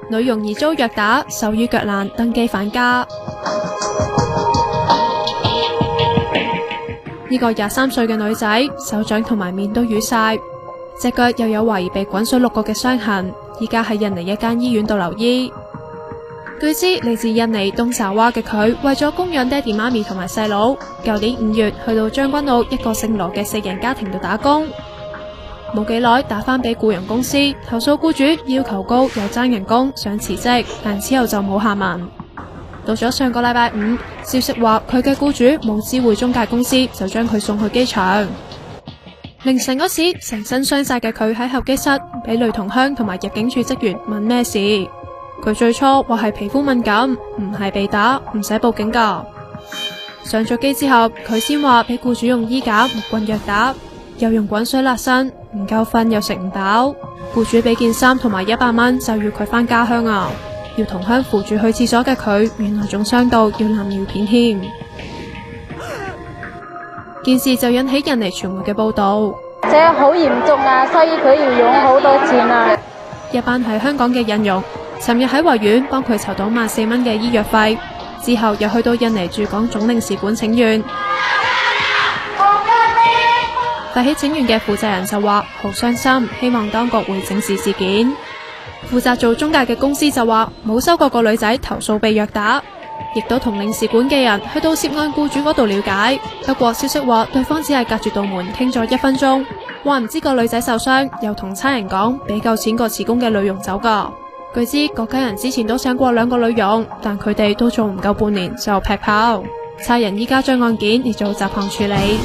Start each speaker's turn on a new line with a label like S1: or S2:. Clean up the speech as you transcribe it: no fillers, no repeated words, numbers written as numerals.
S1: 女傭疑遭虐打，手於腳爛，登機返家。呢個23歲嘅女仔，手掌同埋面都瘀晒，隻腳又有懷疑被滾水淥過嘅傷痕，依家喺印尼一間醫院度留醫。據知嚟自印尼東爪哇嘅佢，為咗供養爹哋媽咪同埋細佬，舊年5月去到將軍澳一個姓羅嘅4人家庭度打工。冇幾耐打返俾僱傭公司，投訴僱主要求高又爭人工，想辭職，但之後就冇下文。到咗上個禮拜5，消息話佢嘅僱主冇知會中介公司，就將佢送去機場。凌晨嗰時，成身傷晒嘅佢喺候機室俾雷同鄉同埋入境處職員問咩事。佢最初話係皮膚敏感，唔係被打，唔使報警噶。上咗機之後，佢先話俾僱主用衣架、木棍虐打，又用滾水辣身，唔夠瞓又食唔飽。僱主俾件衫同埋100蚊就要佢返家鄉啊！要同鄉扶住去廁所嘅佢，原來仲傷到要攬尿片添。件事就引起印尼傳媒嘅報道，
S2: 這好嚴重啊，所以佢要用好多錢啊！
S1: 一班喺香港嘅印傭，尋日喺維園幫佢籌到14,000蚊嘅醫藥費，之後又去到印尼駐港總領事館請願。發起請願嘅負責人就話好傷心，希望當局會正視事件。負責做中介嘅公司就話冇收過個女仔投訴被虐打，亦都同領事館嘅人去到涉案僱主嗰度了解。不過消息話對方只係隔住道門傾咗1分鐘，話唔知個女仔受傷，又同差人講俾夠錢個辭工嘅女傭走噶。據知嗰家人之前都請過2個女傭，但佢哋都做唔夠半年就劈炮。差人依家將案件列做雜項處理。